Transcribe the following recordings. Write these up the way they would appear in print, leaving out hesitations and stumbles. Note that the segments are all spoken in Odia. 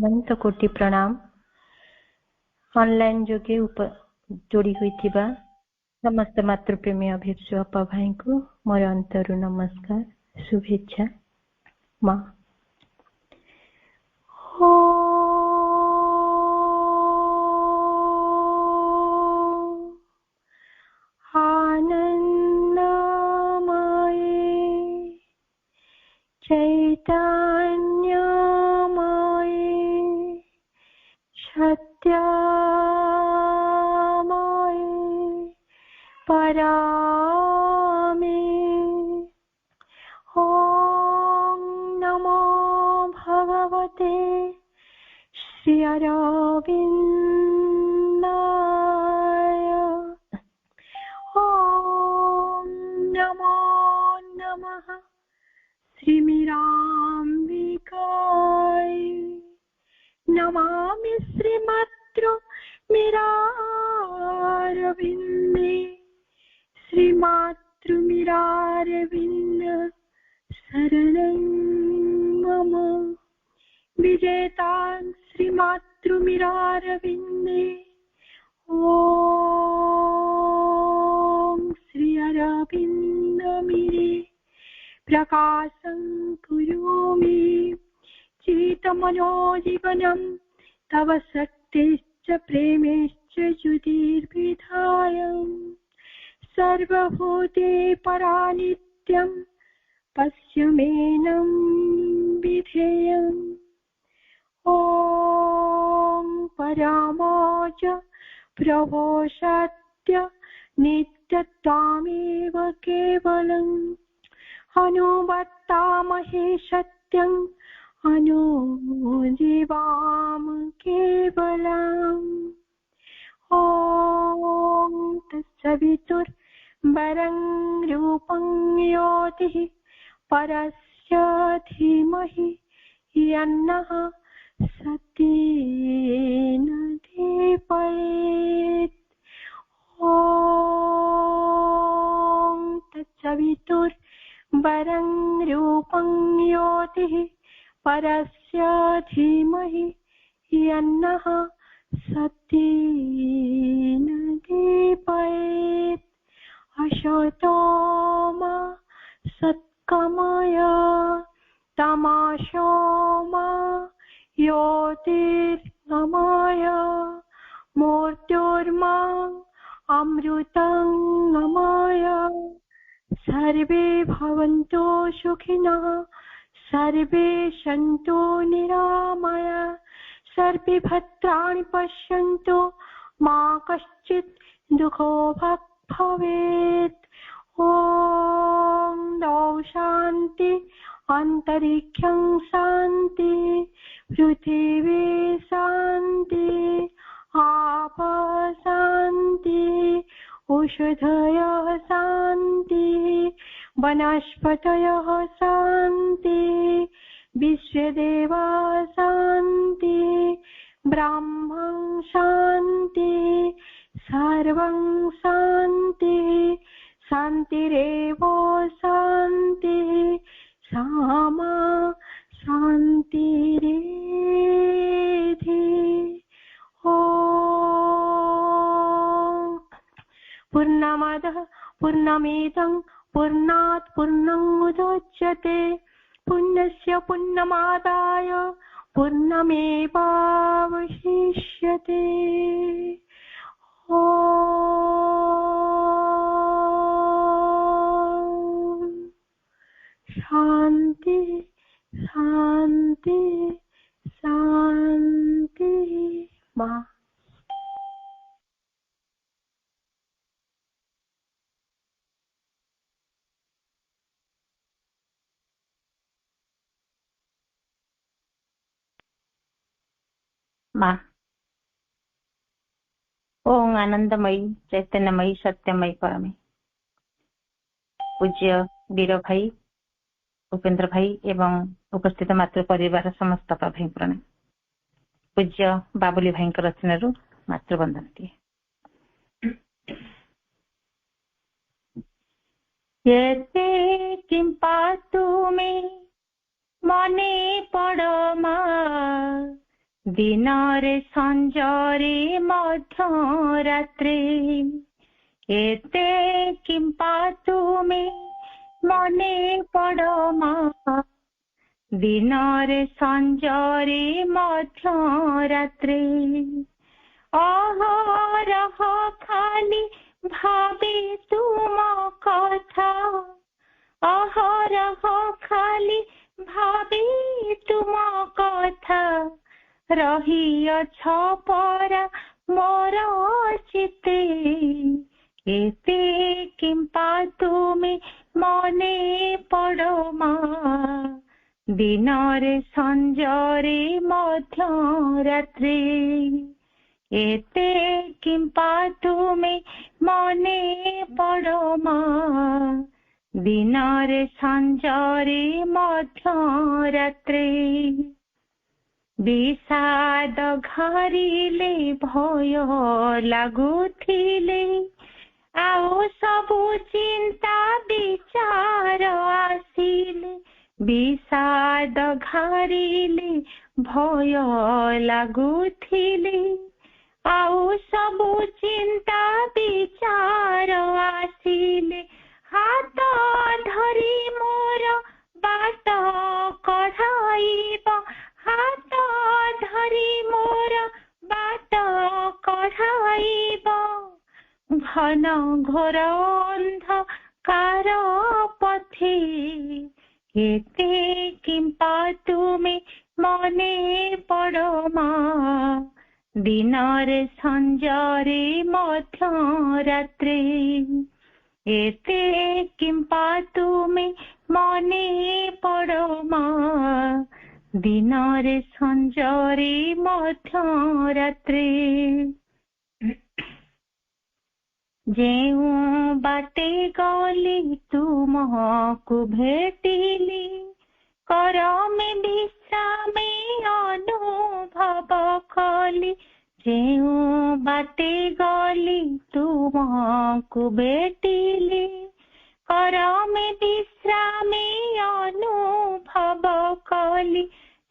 अनंत कोटि प्रणाम। ऑनलाइन जोगे जोड़ी हुई समस्त मातृप्रेमी अभिप्सु अपा भाई को मोर अंतरु नमस्कार शुभेच्छा। माँ नमामि श्रीमातृ मीरारविन्दे श्रीमातृमीरारविन्द शरणं मम विजेतां श्रीमातृमीरारविन्दे ॐ श्री अरविन्दमिरे प्रकाशं कुरुमि चितमनोजीवनं तव शक्तिश्च प्रेमेश्च ज्योतिर्विधाय सर्वभूते परानित्यं पश्यमेनं विधेयम् ॐ परामोच प्रभो सत्य नित्यत्वामेव केवलम् अनुवर्तामहे सत्यम् अनुजीवाम केवलम् ॐ तत्सवितुर्वरं रूपं योतिः परस्य धीमहि यन्नः सत्येन दीपयेत् ॐ तत्सवितुर्वरं रूपं योतिः परस्य धीमहि यन्नः सत्येन दीपयेत् असतो मा सत्कमय तमसो मा ज्योतिर्गमय मृत्युर्मा अमृतं गमय सर्वे भवन्तु सुखिनः सर्वे सन्तु निरामय सर्वे भद्राणि पश्यन्तु मा कश्चित् दुःखो भवेत् ॐ द्यौ शान्ति अन्तरिक्षं शान्ति पृथिवी शान्ति आप शान्ति औषधयः शान्ति वनस्पतयः शान्ति विश्वदेवा शान्ति ब्रह्मं शान्ति सर्वं शान्ति शान्तिरेव शान्ति सामा शान्तिरेधि ॐ पूर्णमदः पूर्णमिदं पूर्णात् पूर्णमुदच्यते पुण्यस्य पुण्यमादाय पूर्णमेवावशिष्यते ॐ शान्ति शान्ति शान्ति मा माँ ओम आनंदमयी चैतन्यमयी सत्यमयी परमे पूज्य वीर भाई उपेन्द्र भाई एवं उपस्थित मातृ परिवार समस्त भाई प्रणाम। पूज्य बाबुली भाई रचना मातृबंधन दिए। यते किं पातु मे मने पड़मा ଦିନରେ ସଞ୍ଜରେ ମଧ୍ୟ ରାତ୍ରେ ଏତେ କିମ୍ପା ତୁମେ ମନେ ପଡ଼ ମା ଦିନରେ ସଞ୍ଜରେ ମଧ୍ୟ ରାତ୍ରେ ଅହରହ ଖାଲି ଭାବେ ତୁମ କଥା ଅହରହ ଖାଲି ଭାବେ ତୁମ କଥା ରହିଅଛ ପରା ମୋର ଚିତେ ଏତେ କିମ୍ପା ତୁମେ ମନେ ପଡ଼ ମା ଦିନରେ ସଞ୍ଜରେ ମଧ୍ୟ ରାତ୍ରେ ଏତେ କିମ୍ପା ତୁମେ ମନେ ପଡ଼ ମା ଦିନରେ ସଞ୍ଜରେ ମଧ୍ୟ ରାତ୍ରେ ବିଷାଦ ଘାରିଲେ ଭୟ ଲାଗୁଥିଲେ ଆଉ ସବୁ ଚିନ୍ତା ବିଚାର ଆସିଲେ ବିଷାଦ ଘାରିଲେ ଭୟ ଲାଗୁଥିଲେ ଆଉ ସବୁ ଚିନ୍ତା ବିଚାର ଆସିଲେ ହାତ ଧରି ମୋର ବାଟ କଢ଼ାଇବ ହାତ ଧରି ମୋର ବାଟ କଢ଼ାଇବ ଘନ ଘୋର ଅନ୍ଧକାର ପଥେ ଏତେ କିମ୍ପା ତୁମେ ମନେ ପଡ଼ ମା ଦିନରେ ସଞ୍ଜରେ ମଧ୍ୟ ରାତ୍ରେ ଏତେ କିମ୍ପା ତୁମେ ମନେ ପଡ଼ ମା ଦିନରେ ସଞ୍ଜରେ ମଧ୍ୟ ରାତ୍ରେ ଯେଉଁ ବାଟେ ଗଲି ତୁମକୁ ଭେଟିଲି କରମେ ବିଶ୍ରାମେ ଅନୁଭବ କଲି ଯେଉଁ ବାଟେ ଗଲି ତୁମକୁ ଭେଟିଲି କରମେ ବିଶ୍ରାମେ ଅନୁଭବ କଲି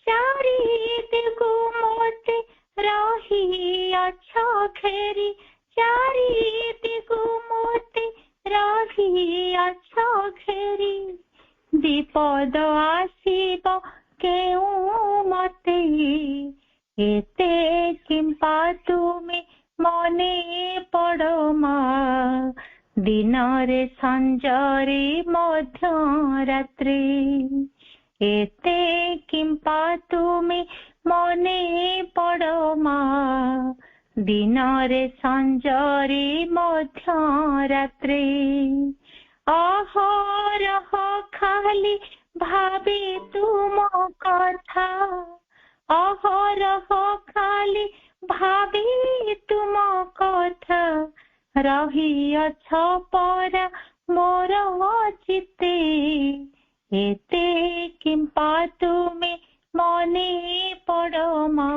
ଚାରିଦିଗୁ ମୋତେ ରହିଅଛ ଘେରି ଚାରିଦିଗୁ ମୋତେ ରହିଅଛ ଘେରି ବିପଦ ଆସିବ କେଉଁ ମତେ ଏତେ କିମ୍ପା ତୁମେ ମନେ ପଡ଼ ମା ଦିନରେ ସଞ୍ଜରେ ମଧ୍ୟ ରାତ୍ରେ ଏତେ କିମ୍ପା ତୁମେ ମନେ ପଡ଼ ମା ଦିନରେ ସଞ୍ଜରେ ମଧ୍ୟ ରାତ୍ରେ ଅହରହ ଖାଲି ଭାବେ ତୁମ କଥା ଅହରହ ଖାଲି ଭାବେ ତୁମ କଥା ରହିଅଛ ପରା ମୋର ଚିତେ ଏତେ କିମ୍ପା ତୁମେ ମନେ ପଡ଼ ମା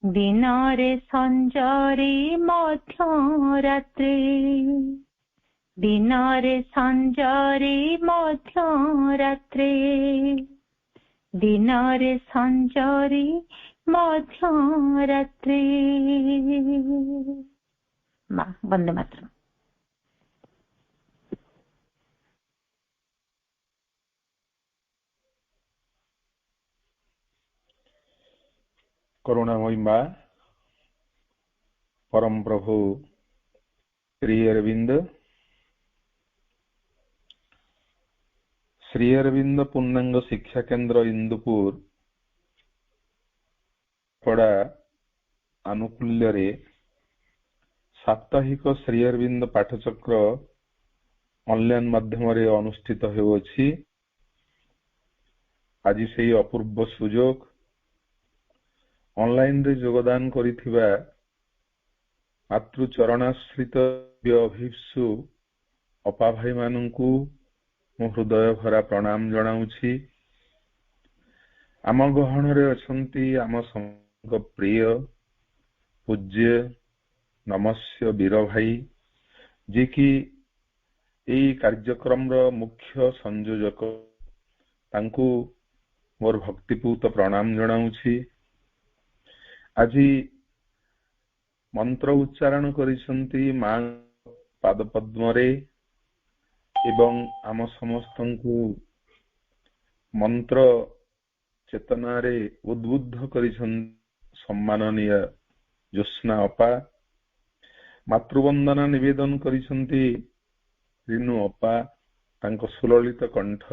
ଦିନରେ ସଞ୍ଜରେ ମଧ୍ୟ ରାତ୍ରେ ଦିନରେ ସଞ୍ଜରେ ମଧ୍ୟ ରାତ୍ରେ ଦିନରେ ସଞ୍ଜରେ ମଧ୍ୟ ରାତ୍ରେ ମା ବନ୍ଦେ ମାତରମ୍। करुणामयी माँ परम प्रभु श्री अरविंद पूर्णांग शिक्षा केंद्र इंदुपुर पड़ा आनुकूल्य रे साप्ताहिक श्री अरविंद पाठचक्र ऑनलाइन माध्यम रे अनुष्ठित हेउछि। आज से अपूर्व सुजोग ऑनलाइन रे योगदान करिथिबा मातृचरणाश्रित अभिप्सु अपा भाई माननकु मो हृदय भरा प्रणाम जणाउछि। आम गहन रे अछंती आम समग प्रिय पूज्य नमस्य वीर भाई जे कि एई कार्यक्रम रो मुख्य संयोजक तांकु मोर भक्तिपूत प्रणाम जणाउछि। ଆଜି ମନ୍ତ୍ର ଉଚ୍ଚାରଣ କରିଛନ୍ତି ମା ପାଦ ପଦ୍ମରେ ଏବଂ ଆମ ସମସ୍ତଙ୍କୁ ମନ୍ତ୍ର ଚେତନାରେ ଉଦ୍ବୁଦ୍ଧ କରିଛନ୍ତି ସମ୍ମାନନୀୟ ଜ୍ୟୋତ୍ସ୍ନା ଅପା। ମାତୃବନ୍ଦନା ନିବେଦନ କରିଛନ୍ତି ରିନୁ ଅପା। ତାଙ୍କ ସୁଲଳିତ କଣ୍ଠ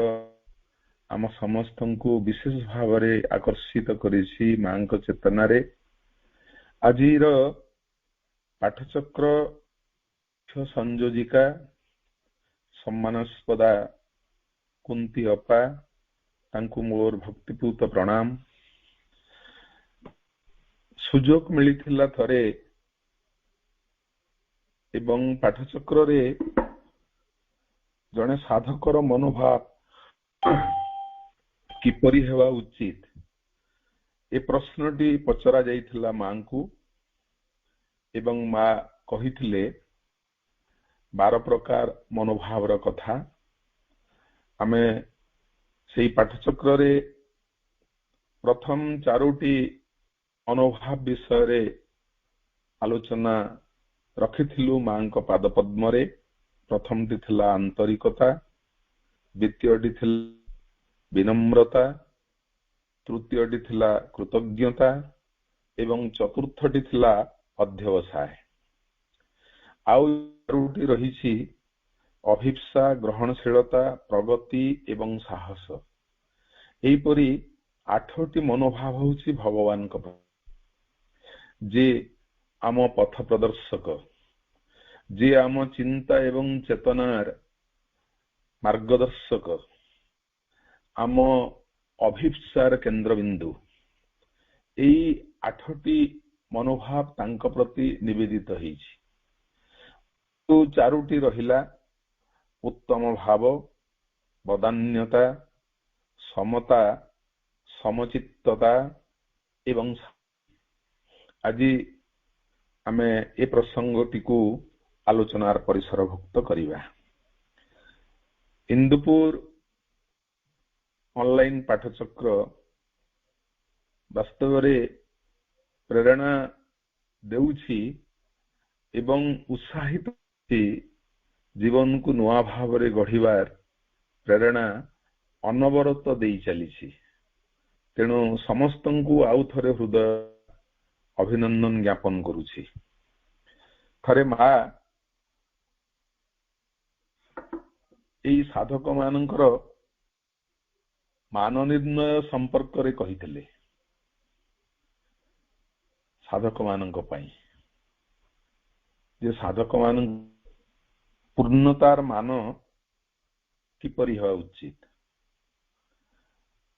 ଆମ ସମସ୍ତଙ୍କୁ ବିଶେଷ ଭାବରେ ଆକର୍ଷିତ କରିଛି ମାଙ୍କ ଚେତନାରେ। ଆଜିର ପାଠଚକ୍ର ସଂଯୋଜିକା ସମ୍ମାନସ୍ପଦା କୁନ୍ତି ଅପା, ତାଙ୍କୁ ମୋର ଭକ୍ତିପୂତ ପ୍ରଣାମ। ସୁଯୋଗ ମିଳିଥିଲା ଥରେ ଏବଂ ପାଠଚକ୍ରରେ ଜଣେ ସାଧକର ମନୋଭାବ କିପରି ହେବା ଉଚିତ ଏ ପ୍ରଶ୍ନଟି ପଚରା ଯାଇଥିଲା ମାଙ୍କୁ ଏବଂ ମା କହିଥିଲେ 12 ପ୍ରକାର ମନୋଭାବର କଥା। ଆମେ ସେଇ ପାଠଚକ୍ରରେ ପ୍ରଥମ 4ଟି ମନୋଭାବ ବିଷୟରେ ଆଲୋଚନା ରଖିଥିଲୁ ମାଙ୍କ ପାଦ ପଦ୍ମରେ। ପ୍ରଥମଟି ଥିଲା ଆନ୍ତରିକତା, ଦ୍ୱିତୀୟଟି ଥିଲା ବିନମ୍ରତା, ତୃତୀୟଟି ଥିଲା କୃତଜ୍ଞତା ଏବଂ ଚତୁର୍ଥଟି ଥିଲା ଅଧ୍ୟବସାୟ। ଆଉ 4ଟି ରହିଛି ଅଭିପ୍ସା, ଗ୍ରହଣଶୀଳତା, ପ୍ରଗତି ଏବଂ ସାହସ। ଏହିପରି 8ଟି ମନୋଭାବ ହେଉଛି ଭଗବାନଙ୍କ ପାଇଁ, ଯେ ଆମ ପଥ ପ୍ରଦର୍ଶକ, ଯେ ଆମ ଚିନ୍ତା ଏବଂ ଚେତନାର ମାର୍ଗଦର୍ଶକ, ଆମ ଅଭିପ୍ସାର କେନ୍ଦ୍ରବିନ୍ଦୁ। ଏଇ 8ଟି ମନୋଭାବ ତାଙ୍କ ପ୍ରତି ନିବେଦିତ ହେଇଛି। 4ଟି ରହିଲା ଉତ୍ତମ ଭାବ, ବଦାନ୍ୟତା, ସମତା, ସମଚିତ୍ତତା ଏବଂ ଆଜି ଆମେ ଏ ପ୍ରସଙ୍ଗଟିକୁ ଆଲୋଚନାର ପରିସରଭୁକ୍ତ କରିବା। ଇନ୍ଦୁପୁର ଅନଲାଇନ ପାଠଚକ୍ର ବାସ୍ତବରେ ପ୍ରେରଣା ଦେଉଛି ଏବଂ ଉତ୍ସାହିତ ଜୀବନକୁ ନୂଆ ଭାବରେ ଗଢିବାର ପ୍ରେରଣା ଅନବରତ ଦେଇ ଚାଲିଛି। ତେଣୁ ସମସ୍ତଙ୍କୁ ଆଉ ଥରେ ହୃଦୟ ଅଭିନନ୍ଦନ ଜ୍ଞାପନ କରୁଛି। ଥରେ ମା ଏଇ ସାଧକ ମାନଙ୍କର ମାନ ନିର୍ଣ୍ଣୟ ସମ୍ପର୍କରେ କହିଥିଲେ। ସାଧକ ମାନଙ୍କ ପାଇଁ ଯେ ସାଧକ ମାନଙ୍କ ପୂର୍ଣ୍ଣତାର ମାନ କିପରି ହେବା ଉଚିତ,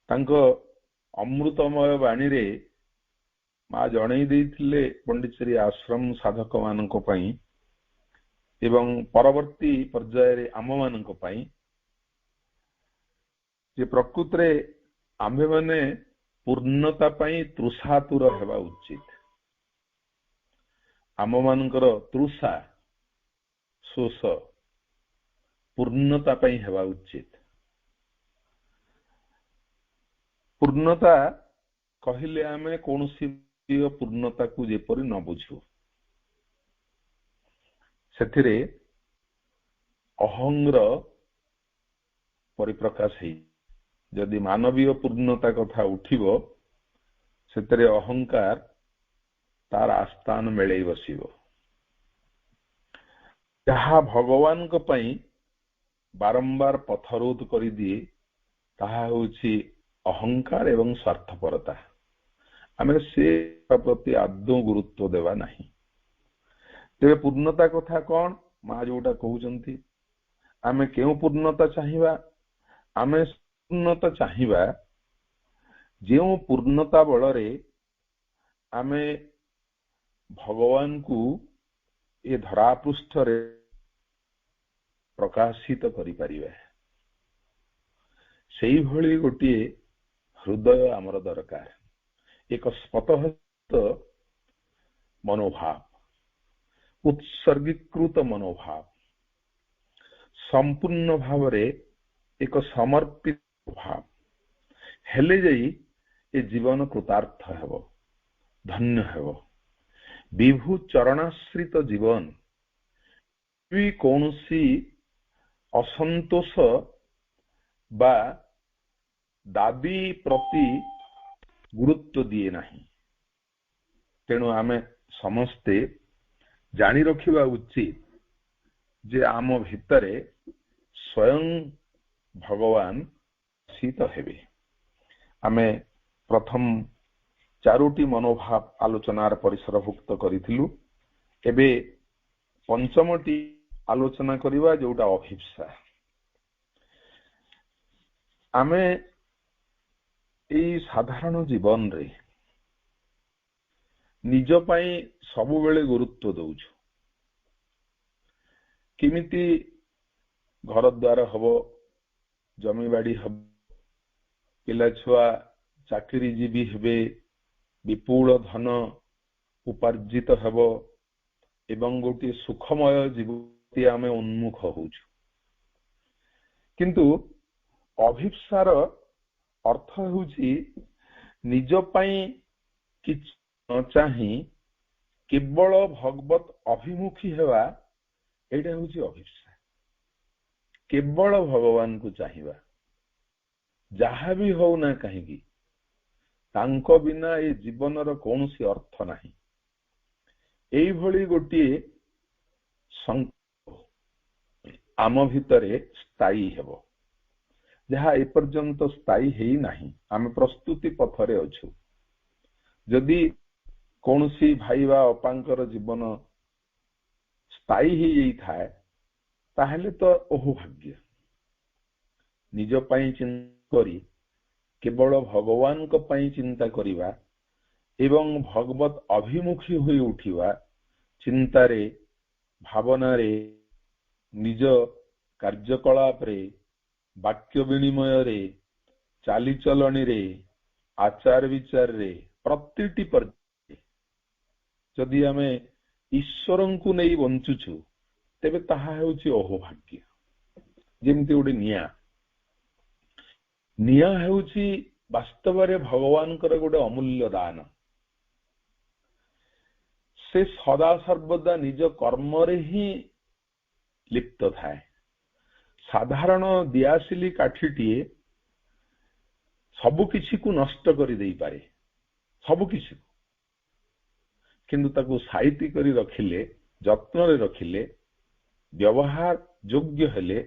ତାଙ୍କ ଅମୃତମୟ ବାଣୀରେ ମା ଜଣେଇ ଦେଇଥିଲେ ପଣ୍ଡିଚେରୀ ଆଶ୍ରମ ସାଧକ ମାନଙ୍କ ପାଇଁ ଏବଂ ପରବର୍ତ୍ତୀ ପର୍ଯ୍ୟାୟରେ ଆମ ମାନଙ୍କ ପାଇଁ, ଯେ ପ୍ରକୃତରେ ଆମ୍ଭେମାନେ ପୂର୍ଣ୍ଣତା ପାଇଁ ତୃଷାତୁର ହେବା ଉଚିତ। ଆମ ମାନଙ୍କର ତୃଷା ଶୋଷ ପୂର୍ଣ୍ଣତା ପାଇଁ ହେବା ଉଚିତ। ପୂର୍ଣ୍ଣତା କହିଲେ ଆମେ କୌଣସି ପୂର୍ଣ୍ଣତାକୁ ଯେପରି ନ ବୁଝୁ, ସେଥିରେ ଅହଂର ପରିପ୍ରକାଶ ହେଇ, ଯଦି ମାନବୀୟ ପୂର୍ଣ୍ଣତା କଥା ଉଠିବ ସେଥିରେ ଅହଙ୍କାର ତାର ଆସ୍ଥାନ ମିଳେଇ ବସିବ। ଯାହା ଭଗବାନଙ୍କ ପାଇଁ ବାରମ୍ବାର ପଥରୋଧ କରିଦିଏ ତାହା ହେଉଛି ଅହଙ୍କାର ଏବଂ ସ୍ୱାର୍ଥପରତା। ଆମେ ସେ ପ୍ରତି ଆଦୌ ଗୁରୁତ୍ୱ ଦେବା ନାହିଁ। ତେବେ ପୂର୍ଣ୍ଣତା କଥା କଣ? ମା ଯୋଉଟା କହୁଛନ୍ତି, ଆମେ କେଉଁ ପୂର୍ଣ୍ଣତା ଚାହିଁବା? ଆମେ ପୂର୍ଣ୍ଣତା ଚାହିଁବା ଯେଉଁ ପୂର୍ଣ୍ଣତା ବଳରେ ଆମେ ଭଗବାନଙ୍କୁ ଏ ଧରାପୃଷ୍ଠରେ ପ୍ରକାଶିତ କରିପାରିବା। ସେଇଭଳି ଗୋଟିଏ ହୃଦୟ ଆମର ଦରକାର, ଏକ ସ୍ୱତଃସ୍ଥ ମନୋଭାବ, ଉତ୍ସର୍ଗୀକୃତ ମନୋଭାବ, ସମ୍ପୂର୍ଣ୍ଣ ଭାବରେ ଏକ ସମର୍ପିତ ଭାବ ହେଲେ ଯାଇ ଏ ଜୀବନ କୃତାର୍ଥ ହେବ। ଧନ୍ୟ ହେବ। ବିଭୁ ଚରଣାଶ୍ରିତ ଜୀବନ ବି କୌଣସି ଅସନ୍ତୋଷ ବା ଦାବି ପ୍ରତି ଗୁରୁତ୍ୱ ଦିଏ ନାହିଁ। ତେଣୁ ଆମେ ସମସ୍ତେ ଜାଣି ରଖିବା ଉଚିତ ଯେ ଆମ ଭିତରେ ସ୍ୱୟଂ ଭଗବାନ ସ୍ଥିତ ହେବେ। ଆମେ ପ୍ରଥମ 4ଟି ମନୋଭାବ ଆଲୋଚନାର ପରିସରଭୁକ୍ତ କରିଥିଲୁ। ଏବେ ପଞ୍ଚମଟି ଆଲୋଚନା କରିବା, ଯୋଉଟା ଅଭିପ୍ସା। ଆମେ ଏଇ ସାଧାରଣ ଜୀବନରେ ନିଜ ପାଇଁ ସବୁବେଳେ ଗୁରୁତ୍ୱ ଦଉଛୁ। କେମିତି ଘର ଦ୍ୱାର ହବ, ଜମିବାଡି ହବ, ପିଲାଛୁଆ ଚାକିରିଜୀବୀ ହେବେ, ବିପୁଳ ଧନ ଉପାର୍ଜିତ ହେବ ଏବଂ ଗୋଟିଏ ସୁଖମୟ ଜୀବନ ଆମେ ଉନ୍ମୁଖ ହଉଛୁ। କିନ୍ତୁ ଅଭିପ୍ସାର ଅର୍ଥ ହେଉଛି ନିଜ ପାଇଁ କିଛି ନ ଚାହିଁ କେବଳ ଭଗବତ ଅଭିମୁଖୀ ହେବା। ଏଇଟା ହେଉଛି ଅଭିପ୍ସା। କେବଳ ଭଗବାନଙ୍କୁ ଚାହିଁବା, ଯାହା ବି ହଉନା କାହିଁକି, ତାଙ୍କ ବିନା ଏ ଜୀବନର କୌଣସି ଅର୍ଥ ନାହିଁ। ଏଇଭଳି ଗୋଟିଏ ସଂକଳ୍ପ ଆମ ଭିତରେ ସ୍ଥାୟୀ ହେବ, ଯାହା ଏପର୍ଯ୍ୟନ୍ତ ସ୍ଥାୟୀ ହେଇନାହିଁ। ଆମେ ପ୍ରସ୍ତୁତି ପଥରେ ଅଛୁ। ଯଦି କୌଣସି ଭାଇ ବା ଅପାଙ୍କର ଜୀବନ ସ୍ଥାୟୀ ହେଇଯାଇଥାଏ, ତାହେଲେ ତ ଅହୋଭାଗ୍ୟ। ନିଜ ପାଇଁ ଚିନ୍ତା କରି କେବଳ ଭଗବାନଙ୍କ ପାଇଁ ଚିନ୍ତା କରିବା ଏବଂ ଭଗବତ ଅଭିମୁଖୀ ହୋଇ ଉଠିବା, ଚିନ୍ତାରେ, ଭାବନାରେ, ନିଜ କାର୍ଯ୍ୟକଳାପରେ, ବାକ୍ୟ ବିନିମୟରେ, ଚାଲିଚଳଣୀରେ, ଆଚାର ବିଚାରରେ, ପ୍ରତିଟି ପର୍ଯ୍ୟାୟରେ ଯଦି ଆମେ ଈଶ୍ୱରଙ୍କୁ ନେଇ ବଞ୍ଚୁଛୁ, ତେବେ ତାହା ହେଉଛି ଅହୋଭାଗ୍ୟ। ଯେମିତି ଗୋଟେ ନିଆଁ ହେଉଛି ବାସ୍ତବରେ ଭଗବାନଙ୍କର ଗୋଟେ ଅମୂଲ୍ୟ ଦାନ। ସେ ସଦା ସର୍ବଦା ନିଜ କର୍ମରେ ହିଁ ଲିପ୍ତ ଥାଏ। ସାଧାରଣ ଦିଆସିଲି କାଠିଟିଏ ସବୁ କିଛିକୁ ନଷ୍ଟ କରିଦେଇପାରେ, ସବୁ କିଛିକୁ। କିନ୍ତୁ ତାକୁ ସାଇତି କରି ରଖିଲେ, ଯତ୍ନରେ ରଖିଲେ, ବ୍ୟବହାର ଯୋଗ୍ୟ ହେଲେ,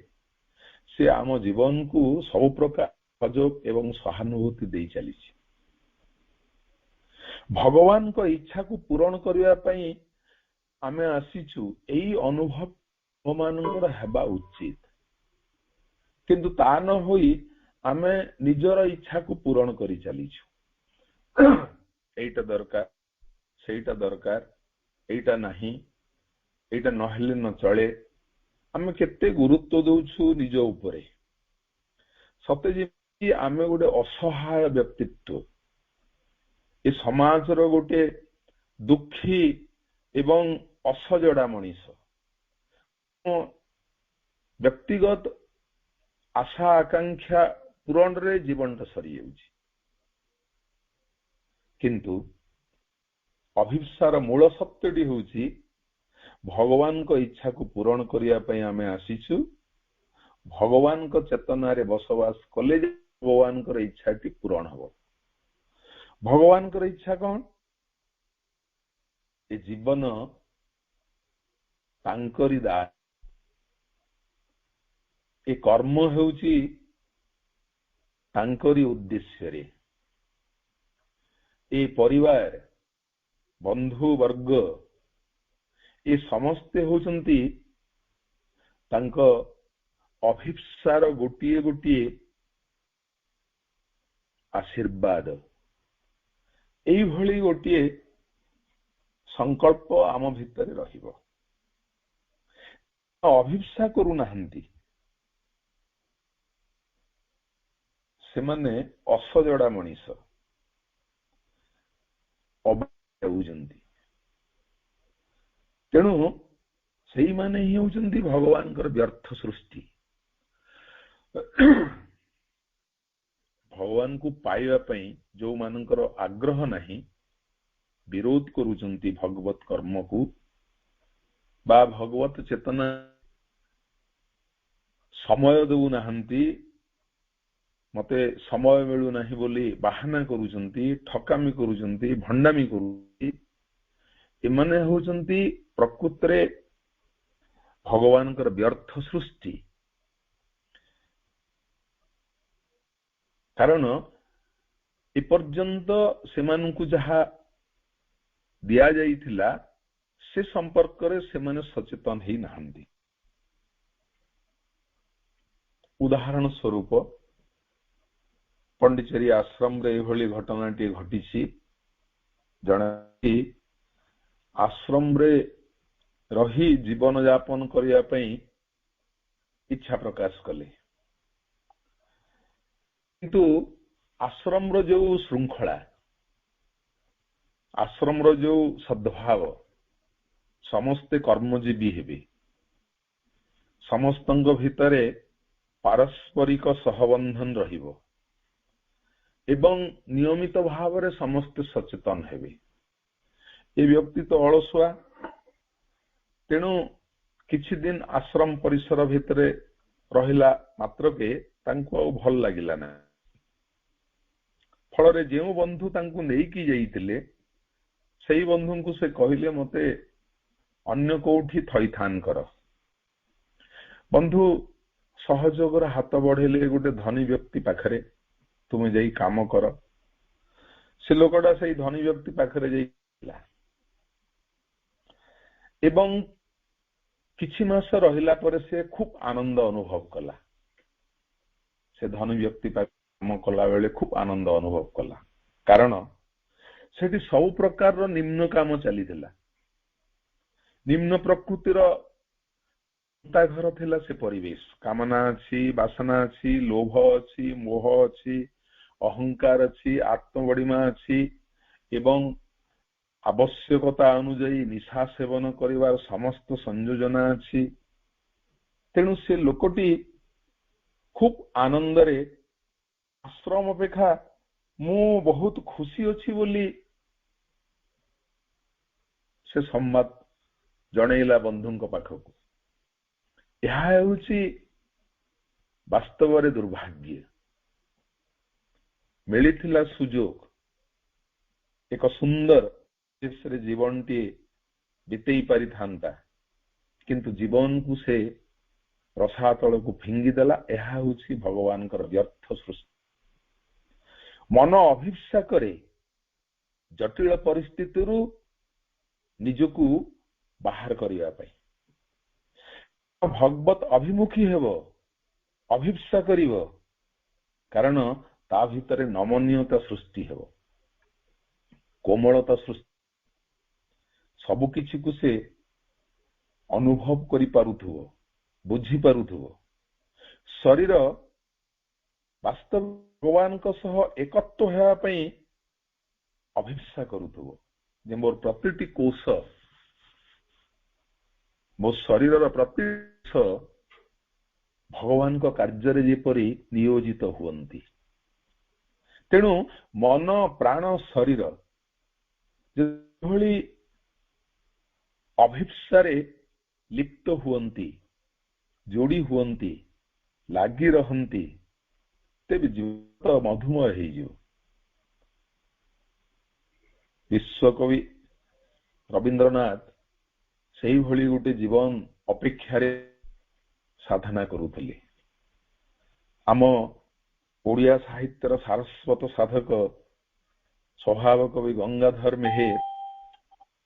ସେ ଆମ ଜୀବନକୁ ସବୁ ପ୍ରକାର ସହଯୋଗ ଏବଂ ସହାନୁଭୂତି ଦେଇ ଚାଲିଛି। ଭଗବାନଙ୍କ ଇଚ୍ଛାକୁ ପୂରଣ କରିବା ପାଇଁ ଆମେ ଆସିଛୁ, ଏଇ ଅନୁଭବ ମାନଙ୍କର ହେବା ଉଚିତ। କିନ୍ତୁ ତା ନ ହୋଇ ଆମେ ନିଜର ଇଚ୍ଛାକୁ ପୂରଣ କରି ଚାଲିଛୁ। ଏଇଟା ଦରକାର, ସେଇଟା ଦରକାର, ଏଇଟା ନାହିଁ, ଏଇଟା ନହେଲେ ନ ଚଳେ। ଆମେ କେତେ ଗୁରୁତ୍ୱ ଦଉଛୁ ନିଜ ଉପରେ। ସତେ ଯେମିତି ଆମେ ଗୋଟେ ଅସହାୟ ବ୍ୟକ୍ତିତ୍ୱ, ଏ ସମାଜର ଗୋଟେ ଦୁଃଖୀ ଏବଂ ଅସଜଡ଼ା ମଣିଷ। ବ୍ୟକ୍ତିଗତ ଆଶା ଆକାଂକ୍ଷା ପୂରଣରେ ଜୀବନଟା ସରିଯାଉଛି। କିନ୍ତୁ ଅଭିପ୍ସାର ମୂଳ ସତ୍ୟଟି ହେଉଛି ଭଗବାନଙ୍କ ଇଚ୍ଛାକୁ ପୂରଣ କରିବା ପାଇଁ ଆମେ ଆସିଛୁ। ଭଗବାନଙ୍କ ଚେତନାରେ ବସବାସ କଲେ ଭଗବାନଙ୍କର ଇଚ୍ଛାଟି ପୂରଣ ହେବ। ଭଗବାନଙ୍କର ଇଚ୍ଛା କଣ? ଏ ଜୀବନ ତାଙ୍କରି ଦାନ। ଏ କର୍ମ ହେଉଛି ତାଙ୍କରି ଉଦ୍ଦେଶ୍ୟରେ। ଏ ପରିବାର, ବନ୍ଧୁ ବର୍ଗ, ଏ ସମସ୍ତେ ହେଉଛନ୍ତି ତାଙ୍କ ଅଭିପ୍ସାର ଗୋଟିଏ ଗୋଟିଏ ଆଶୀର୍ବାଦ। ଏଇଭଳି ଗୋଟିଏ ସଂକଳ୍ପ ଆମ ଭିତରେ ରହିବ। ଅଭିପ୍ସା କରୁନାହାନ୍ତି, ସେମାନେ ଅସଜଡ଼ା ମଣିଷ, ଅବାଉଛନ୍ତି। ତେଣୁ ସେଇମାନେ ହିଁ ହେଉଛନ୍ତି ଭଗବାନଙ୍କର ବ୍ୟର୍ଥ ସୃଷ୍ଟି। ଭଗବାନଙ୍କୁ ପାଇବା ପାଇଁ ଯୋଉମାନଙ୍କର ଆଗ୍ରହ ନାହିଁ, विरोध करूचंती भगवत कर्म को बा भगवत चेतना समय दउ नाहंती मते समय मिलू नहीं बोली बाहाना करूचंती ठकामी करूचंती भंडामी करूचंती एमाने होचंती प्रकृतरे भगवानकर व्यर्थ सृष्टि कारण एपर्यंत सेमानकु जहा दिया जाइथिला से संपर्क रे सेमाने सचेतन ही नाहंती उदाहरण स्वरूप पंडिचेरी आश्रम रे एभली घटनाटी घटिछि जणे आश्रम रे रही जीवन यापन करिया पई इच्छा प्रकाश कले किंतु आश्रम रो जो श्रृंखला आश्रम रो जो सद्भाव समस्ते कर्मजीवी हेबे समस्तंग भितरे पारस्परिक सहबंधन रहिबो एवं नियमित भाव रे समस्त सचेतन हेबे ए व्यक्ति तो अलसुआ तेणु किछि दिन आश्रम परिसर भितरे रहिला मात्र के तांको भल लागिला ना फल रे जेउ बंधु तांको नेकी जाइतिले सेही बंधु को से कहिले मते अन्य कोठी थैथान कर बंधु सहयोग रा हाथ बढ़ेले गोटे धनी व्यक्ति पाखरे तुम जाई काम कर से लोकटा सेही धनी व्यक्ति पाखरे जाइला एवं किछि मास रहिला पर से खूब आनंद अनुभव कला से धनी व्यक्ति काम कला बेले खूब आनंद अनुभव कला कारण सेठी सब प्रकार निम्न काम चलीथिला निम्न प्रकृतिर घर थिला से परिवेश कामना अछि वासना अछि लोभ अछि मोह अछि अहंकार अछि आत्मबड़िमा अछि एवं आवश्यकता अनुଯାयी निशा सेवन करिवार समस्त संयोजना अछि तेणु से लोकटी खूब आनंद रे आश्रम अपेक्षा मु बहुत खुशी अछि बोली से संवाद जणैला बंधुଙ୍କ पाखକୁ ଏହା ହେଉଛି ବାସ୍ତବରେ दुर्भाग्य मिलिथिला सुजोग एक सुंदर से जीवन टी बितेई पारि थांता किंतु जीवन को से रसातल को फिंगी देला ଏହା ହେଉଛି भगवानकर व्यर्थ सृष्टि मन अभिप्सा करे जटिल परिस्थिति निजकू बाहर करिया पाई भगवत अभिमुखी हेबो अभिप्सा करिवो कारण ता भितरे नमनीयता सृष्टि हेबो कोमलता सृष्टि सबु किछि को से अनुभव करि पारुथुवो बुझी पारुथुवो शरीर वास्तव भगवान को सह एकत्व हेबा पई अभिप्सा करुथुवो जे मोर प्रतिटी कोष मो शरीर प्रति भगवान को कार्य जेपरी नियोजित हुअन्ति तेणु मन प्राण शरीर जेभली अभिप्सारे लिप्त हुअन्ति जोड़ी हुअन्ति लागी रहन्ति तेबे जीवन मधुमय हे जिवो विश्वकवि रवींद्रनाथ सेही भली गोटे जीवन अपेक्षा रे साधना करुथिले आम ओडिया साहित्यर सारस्वत साधक स्वभाव कवि गंगाधर मेहेर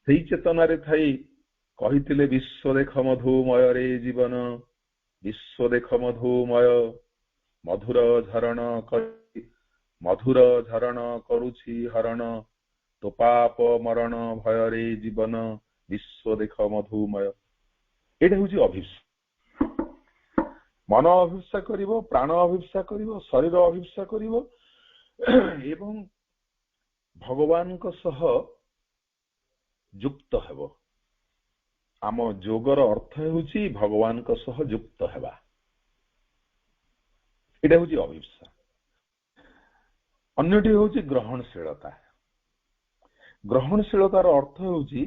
सेही चेतना रे थाई कहिथिले विश्व देख मधुमय रे जीवन विश्व देख मधुमय मधुर झरण करुछि हरण तो पाप मरण भय रे जीवन विश्व देख मधुमय एटा होची अभिप्सा मन अभिप्सा करिवो प्राण अभिप्सा करिवो शरीर अभिप्सा करिवो एवं भगवान को सह युक्त हेबो आम जोगर अर्थ होची भगवान को सह युक्त हेबा एटा होची अभिप्सा अन्यटी होची ग्रहणशीलता ଗ୍ରହଣଶୀଳତାର ଅର୍ଥ ହେଉଛି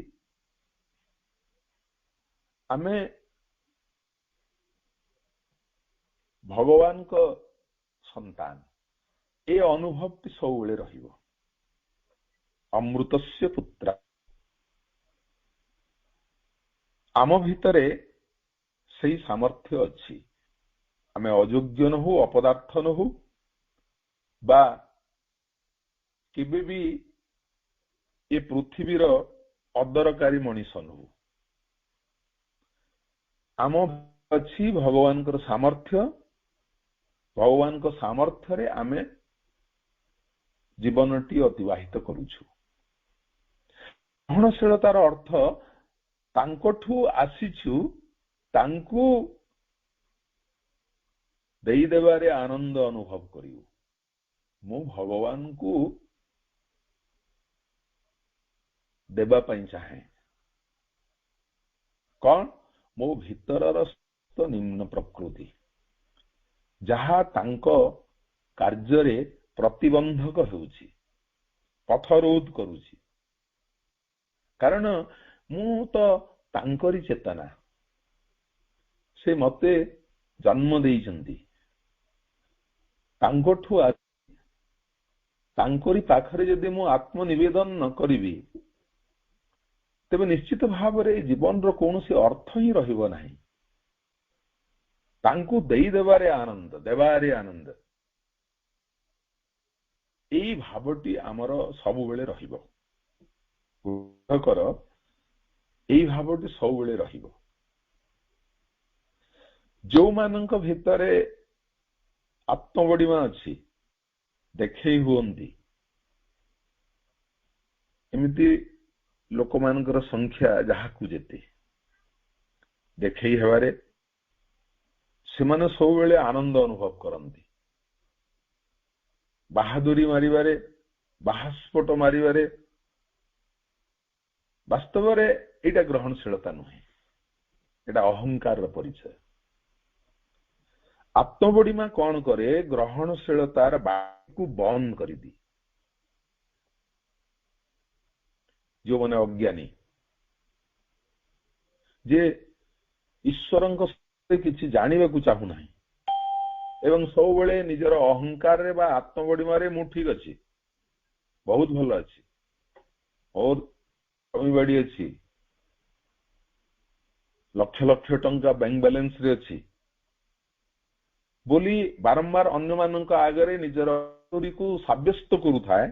ଆମେ ଭଗବାନଙ୍କ ସନ୍ତାନ, ଏ ଅନୁଭବଟି ସବୁବେଳେ ରହିବ। ଅମୃତସ୍ୟ ପୁତ୍ର, ଆମ ଭିତରେ ସେଇ ସାମର୍ଥ୍ୟ ଅଛି। ଆମେ ଅଯୋଗ୍ୟ ନହୁ, ଅପଦାର୍ଥ ନହୁ, ବା କେବେ ବି ଏ ପୃଥିବୀର ଅଦରକାରୀ ମଣିଷ ନହୁ। ଆମ ଅଛି ଭଗବାନଙ୍କର ସାମର୍ଥ୍ୟ। ଭଗବାନଙ୍କ ସାମର୍ଥ୍ୟରେ ଆମେ ଜୀବନଟି ଅତିବାହିତ କରୁଛୁ। ଗ୍ରହଣଶୀଳତାର ଅର୍ଥ ତାଙ୍କଠୁ ଆସିଛୁ, ତାଙ୍କୁ ଦେଇଦେବାରେ ଆନନ୍ଦ ଅନୁଭବ କରିବୁ। ମୁଁ ଭଗବାନଙ୍କୁ ଦେବା ପାଇଁ ଚାହେଁ। କଣ? ମୋ ଭିତରର ନିମ୍ନ ପ୍ରକୃତି, ଯାହା ତାଙ୍କ କାର୍ଯ୍ୟରେ ପ୍ରତିବନ୍ଧକ ହେଉଛି, ପଥରୋଧ କରୁଛି। କାରଣ ମୁଁ ତ ତାଙ୍କରି ଚେତନା, ସେ ମତେ ଜନ୍ମ ଦେଇଛନ୍ତି, ତାଙ୍କଠୁ ତାଙ୍କରି ପାଖରେ ଯଦି ମୁଁ ଆତ୍ମନିବେଦନ ନ କରିବି, ତେବେ ନିଶ୍ଚିତ ଭାବରେ ଜୀବନର କୌଣସି ଅର୍ଥ ହିଁ ରହିବ ନାହିଁ। ତାଙ୍କୁ ଦେଇଦେବାରେ ଆନନ୍ଦ, ଦେବାରେ ଆନନ୍ଦ, ଏଇ ଭାବଟି ଆମର ସବୁବେଳେ ରହିବ। ଏଇ ଭାବଟି ସବୁବେଳେ ରହିବ। ଯୋଉମାନଙ୍କ ଭିତରେ ଆତ୍ମବଡ଼ିମା ଅଛି, ଦେଖେଇ ହୁଅନ୍ତି, ଏମିତି ଲୋକମାନଙ୍କର ସଂଖ୍ୟା ଯାହାକୁ ଯେତେ, ଦେଖେଇ ହେବାରେ ସେମାନେ ସବୁବେଳେ ଆନନ୍ଦ ଅନୁଭବ କରନ୍ତି। ବାହାଦୁରୀ ମାରିବାରେ, ବାହାସ୍ଫୋଟ ମାରିବାରେ, ବାସ୍ତବରେ ଏଇଟା ଗ୍ରହଣଶୀଳତା ନୁହେଁ, ଏଇଟା ଅହଙ୍କାରର ପରିଚୟ। ଆତ୍ମବଡ଼ିମା କଣ କରେ? ଗ୍ରହଣଶୀଳତାର ବାଟକୁ ବନ୍ଦ କରିଦିଏ। ଯୋଉମାନେ ଅଜ୍ଞାନୀ, ଯେ ଈଶ୍ୱରଙ୍କ କିଛି ଜାଣିବାକୁ ଚାହୁଁନାହିଁ ଏବଂ ସବୁବେଳେ ନିଜର ଅହଙ୍କାରରେ ବା ଆତ୍ମବଡ଼ିମାରେ ମୁଁ ଠିକ ଅଛି, ବହୁତ ଭଲ ଅଛି, ମୋର ଜମିବାଡ଼ି ଅଛି, ଲକ୍ଷ ଲକ୍ଷ ଟଙ୍କା ବ୍ୟାଙ୍କ ବାଲାନ୍ସ ରେ ଅଛି ବୋଲି ବାରମ୍ବାର ଅନ୍ୟମାନଙ୍କ ଆଗରେ ନିଜର କୁ ସାବ୍ୟସ୍ତ କରୁଥାଏ,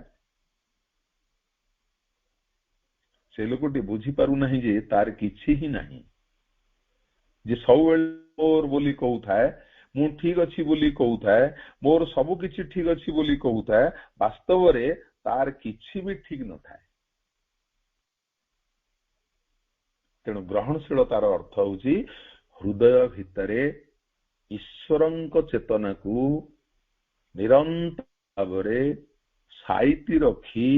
ସେ ଲୋକଟି ବୁଝିପାରୁନାହିଁ ଯେ ତାର କିଛି ହିଁ ନାହିଁ। ଯେ ସବୁବେଳେ ମୋର ବୋଲି କହୁଥାଏ, ମୁଁ ଠିକ ଅଛି ବୋଲି କହୁଥାଏ, ମୋର ସବୁ କିଛି ଠିକ ଅଛି ବୋଲି କହୁଥାଏ, ବାସ୍ତବରେ ତାର କିଛି ବି ଠିକ ନଥାଏ। ତେଣୁ ଗ୍ରହଣଶୀଳତାର ଅର୍ଥ ହେଉଛି ହୃଦୟ ଭିତରେ ଈଶ୍ୱରଙ୍କ ଚେତନାକୁ ନିରନ୍ତର ଭାବରେ ସାଇତି ରଖି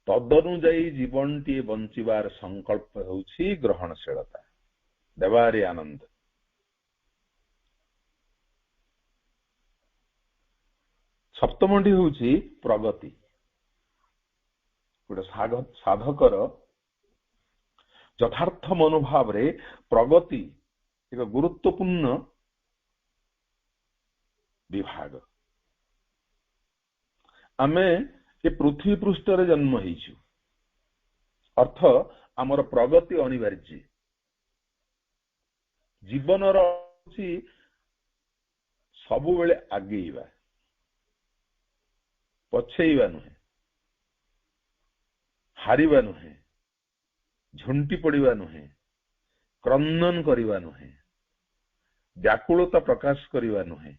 ତଦନୁଯାୟୀ ଜୀବନଟିଏ ବଞ୍ଚିବାର ସଂକଳ୍ପ ହେଉଛି ଗ୍ରହଣଶୀଳତା, ଦେବାରେ ଆନନ୍ଦ। ସପ୍ତମଟି ହେଉଛି ପ୍ରଗତି। ଗୋଟେ ସାଧକର ଯଥାର୍ଥ ମନୋଭାବରେ ପ୍ରଗତି ଏକ ଗୁରୁତ୍ୱପୂର୍ଣ୍ଣ ବିଭାଗ। ଆମେ ଏ ପୃଥିବୀ ପୃଷ୍ଠରେ ଜନ୍ମ ହେଇଛୁ, ଅର୍ଥ ଆମର ପ୍ରଗତି ଅନିବାର୍ଯ୍ୟ। ଜୀବନର ହେଉଛି ସବୁବେଳେ ଆଗେଇବା, ପଛେଇବା ନୁହେଁ, ହାରିବା ନୁହେଁ, ଝୁଣ୍ଟି ପଡ଼ିବା ନୁହେଁ, କ୍ରନ୍ଦନ କରିବା ନୁହେଁ, ବ୍ୟାକୁଳତା ପ୍ରକାଶ କରିବା ନୁହେଁ,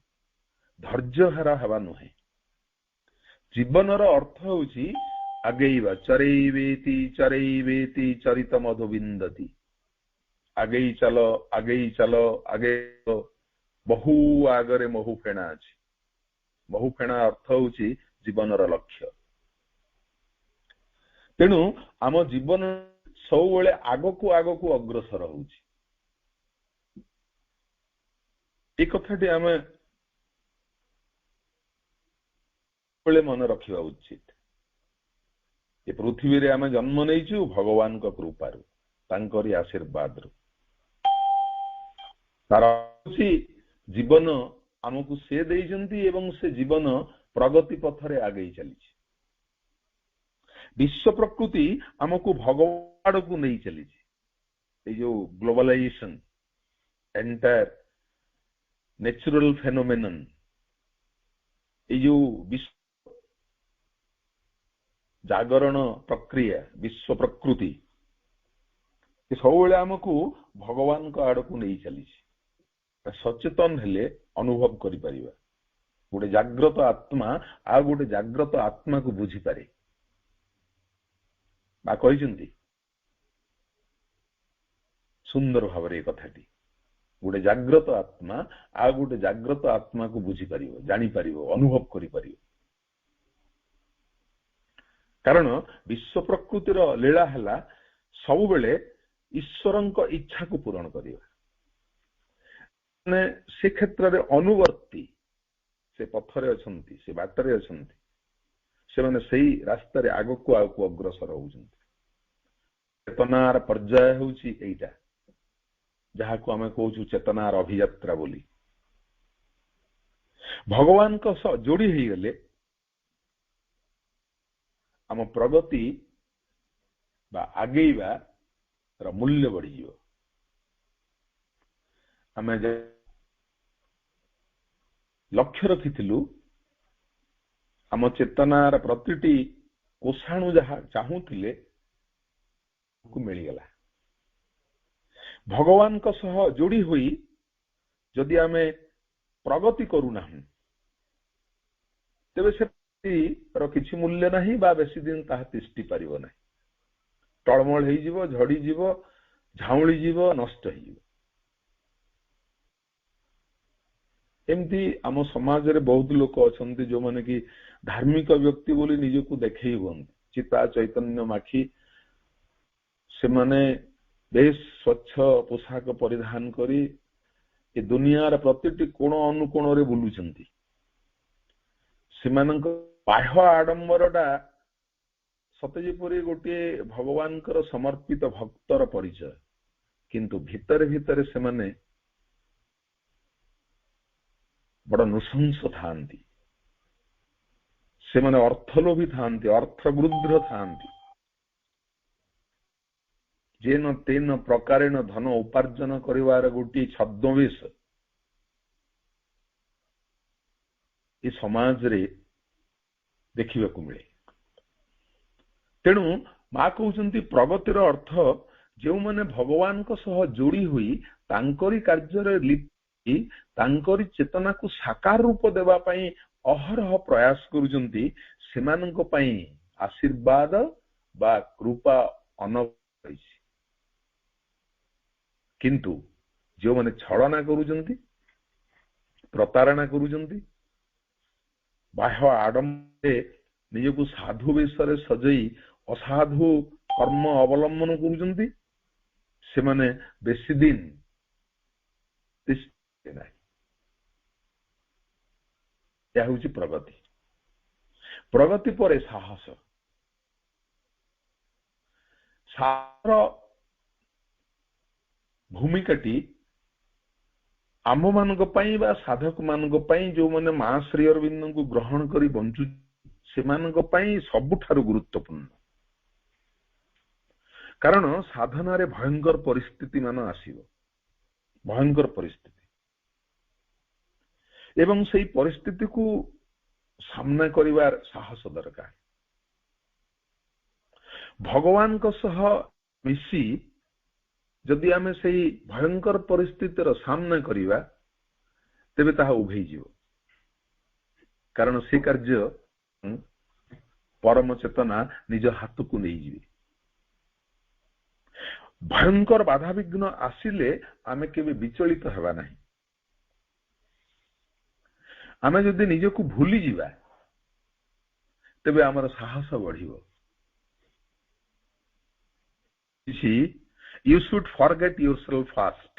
ଧୈର୍ଯ୍ୟହାର ହେବା ନୁହେଁ। ଜୀବନର ଅର୍ଥ ହେଉଛି ଆଗେଇବା। ଚରୈବେତି ଚରୈବେତି ଚରିତ ମଧୁ ବିନ୍ଦତି। ଆଗେଇ ଚାଲ, ଆଗେଇ ଚାଲ, ଆଗେଇ। ବହୁ ଆଗରେ ମହୁ ଫେଣା ଅଛି। ମହୁ ଫେଣା ଅର୍ଥ ହେଉଛି ଜୀବନର ଲକ୍ଷ୍ୟ। ତେଣୁ ଆମ ଜୀବନ ସବୁବେଳେ ଆଗକୁ ଆଗକୁ ଅଗ୍ରସର ହେଉଛି। ଏ କଥାଟି ଆମେ ମନେ ରଖିବା ଉଚିତ। ଏ ପୃଥିବୀରେ ଆମେ ଜନ୍ମ ନେଇଛୁ ଭଗବାନଙ୍କ କୃପାରୁ, ତାଙ୍କରି ଆଶୀର୍ବାଦରୁ। ତାର ଜୀବନ ଆମକୁ ସେ ଦେଇଛନ୍ତି ଏବଂ ସେ ଜୀବନ ପ୍ରଗତି ପଥରେ ଆଗେଇ ଚାଲିଛି। ବିଶ୍ୱ ପ୍ରକୃତି ଆମକୁ ଭଗବାନ ଆଡକୁ ନେଇ ଚାଲିଛି। ଏଇ ଯୋଉ ଗ୍ଲୋବାଲାଇଜେସନ, ଏଣ୍ଟାୟାର ନ୍ୟାଚୁରାଲ ଫେନୋମେନନ୍, ଏଇ ଯୋଉ ବିଶ୍ୱ ଜାଗରଣ ପ୍ରକ୍ରିୟା, ବିଶ୍ୱ ପ୍ରକୃତି ସବୁବେଳେ ଆମକୁ ଭଗବାନଙ୍କ ଆଡକୁ ନେଇ ଚାଲିଛି। ସଚେତନ ହେଲେ ଅନୁଭବ କରିପାରିବା। ଗୋଟେ ଜାଗ୍ରତ ଆତ୍ମା ଆଉ ଗୋଟେ ଜାଗ୍ରତ ଆତ୍ମାକୁ ବୁଝିପାରେ। ବା କହିଛନ୍ତି ସୁନ୍ଦର ଭାବରେ ଏ କଥାଟି। ଗୋଟେ ଜାଗ୍ରତ ଆତ୍ମା ଆଉ ଗୋଟେ ଜାଗ୍ରତ ଆତ୍ମାକୁ ବୁଝିପାରିବ, ଜାଣିପାରିବ, ଅନୁଭବ କରିପାରିବ। କାରଣ ବିଶ୍ୱ ପ୍ରକୃତିର ଲୀଳା ହେଲା ସବୁବେଳେ ଈଶ୍ୱରଙ୍କ ଇଚ୍ଛାକୁ ପୂରଣ କରିବା। ମାନେ ସେ କ୍ଷେତ୍ରରେ ଅନୁବର୍ତ୍ତୀ, ସେ ପଥରେ ଅଛନ୍ତି, ସେ ବାଟରେ ଅଛନ୍ତି, ସେମାନେ ସେଇ ରାସ୍ତାରେ ଆଗକୁ ଆଗକୁ ଅଗ୍ରସର ହଉଛନ୍ତି। ଚେତନାର ପର୍ଯ୍ୟାୟ ହେଉଛି ଏଇଟା, ଯାହାକୁ ଆମେ କହୁଛୁ ଚେତନାର ଅଭିଯାତ୍ରା ବୋଲି। ଭଗବାନଙ୍କ ସହ ଯୋଡି ହେଇଗଲେ ଆମ ପ୍ରଗତି ବା ଆଗେଇବାର ମୂଲ୍ୟ ବଢିଯିବ। ଆମେ ଲକ୍ଷ୍ୟ ରଖିଥିଲୁ ଆମ ଚେତନାର ପ୍ରତିଟି କୋଷାଣୁ ଯାହା ଚାହୁଁଥିଲେ ମିଳିଗଲା। ଭଗବାନଙ୍କ ସହ ଯୋଡି ହୋଇ ଯଦି ଆମେ ପ୍ରଗତି କରୁନାହୁଁ, ତେବେ ସେର କିଛି ମୂଲ୍ୟ ନାହିଁ ବା ବେଶୀ ଦିନ ତାହା ତିଷ୍ଠି ପାରିବ ନାହିଁ। ଟଳମଳ ହେଇଯିବ, ଝଡିଯିବ, ଝାଉଁଳିଯିବ, ନଷ୍ଟ ହେଇଯିବ। ଏମିତି ଆମ ସମାଜରେ ବହୁତ ଲୋକ ଅଛନ୍ତି ଯୋଉମାନେ କି ଧାର୍ମିକ ବ୍ୟକ୍ତି ବୋଲି ନିଜକୁ ଦେଖେଇ ହୁଅନ୍ତି, ଚିତା ଚୈତନ୍ୟ ମାଖି ସେମାନେ ବେଶ ସ୍ୱଚ୍ଛ ପୋଷାକ ପରିଧାନ କରି ଏ ଦୁନିଆର ପ୍ରତିଟି କୋଣ ଅନୁକୋଣରେ ବୁଲୁଛନ୍ତି। ସେମାନଙ୍କ ବାହ୍ୟ ଆଡମ୍ବରଟା ସତେ ଯେପରି ଗୋଟିଏ ଭଗବାନଙ୍କର ସମର୍ପିତ ଭକ୍ତର ପରିଚୟ, କିନ୍ତୁ ଭିତରେ ଭିତରେ ସେମାନେ ବଡ ନୃଶଂସ ଥାଆନ୍ତି। ସେମାନେ ଅର୍ଥଲୋଭୀ ଥାଆନ୍ତି, ଅର୍ଥବୃଦ୍ଧ ଥାଆନ୍ତି। ଯେନ ତେନ ପ୍ରକାରେଣ ଧନ ଉପାର୍ଜନ କରିବାର ଗୋଟିଏ ଛଦ୍ମବେଶ ଏ ସମାଜରେ ଦେଖିବାକୁ ମିଳେ। ତେଣୁ ମା କହୁଛନ୍ତି ପ୍ରଗତିର ଅର୍ଥ ଯେଉଁମାନେ ଭଗବାନଙ୍କ ସହ ଯୋଡି ହୋଇ ତାଙ୍କରି କାର୍ଯ୍ୟରେ ଲିପ୍ତି ତାଙ୍କରି ଚେତନାକୁ ସାକାର ରୂପ ଦେବା ପାଇଁ ଅହରହ ପ୍ରୟାସ କରୁଛନ୍ତି, ସେମାନଙ୍କ ପାଇଁ ଆଶୀର୍ବାଦ ବା କୃପା ଅନବରତ। କିନ୍ତୁ ଯେଉଁମାନେ ଛଳନା କରୁଛନ୍ତି, ପ୍ରତାରଣା କରୁଛନ୍ତି, ବାହ୍ୟ ଆଡମ୍ବରରେ ନିଜକୁ ସାଧୁ ବେଶରେ ସଜେଇ ଅସାଧୁ କର୍ମ ଅବଲମ୍ବନ କରୁଛନ୍ତି, ସେମାନେ ବେଶୀ ଦିନ ତିଷ୍ଠନ୍ତି ନାହିଁ। ଏହା ହେଉଛି ପ୍ରଗତି। ପ୍ରଗତି ପରେ ସାହସ। ସାହସର ଭୂମିକାଟି ଆମ୍ଭମାନଙ୍କ ପାଇଁ ବା ସାଧକ ମାନଙ୍କ ପାଇଁ, ଯୋଉମାନେ ମା ଶ୍ରୀ ଅରବିନ୍ଦଙ୍କୁ ଗ୍ରହଣ କରି ବଞ୍ଚୁ, ସେମାନଙ୍କ ପାଇଁ ସବୁଠାରୁ ଗୁରୁତ୍ୱପୂର୍ଣ୍ଣ। କାରଣ ସାଧନାରେ ଭୟଙ୍କର ପରିସ୍ଥିତି ମାନ ଆସିବ, ଭୟଙ୍କର ପରିସ୍ଥିତି, ଏବଂ ସେଇ ପରିସ୍ଥିତିକୁ ସାମ୍ନା କରିବାର ସାହସ ଦରକାର। ଭଗବାନଙ୍କ ସହ ମିଶି ଯଦି ଆମେ ସେଇ ଭୟଙ୍କର ପରିସ୍ଥିତିର ସାମ୍ନା କରିବା, ତେବେ ତାହା ଉଭେଇଯିବ। କାରଣ ସେ କାର୍ଯ୍ୟ ପରମ ଚେତନା ନିଜ ହାତକୁ ନେଇଯିବେ। ଭୟଙ୍କର ବାଧାବିଘ୍ନ ଆସିଲେ ଆମେ କେବେ ବିଚଳିତ ହେବା ନାହିଁ। ଆମେ ଯଦି ନିଜକୁ ଭୁଲିଯିବା, ତେବେ ଆମର ସାହସ ବଢିବ। You should forget yourself first.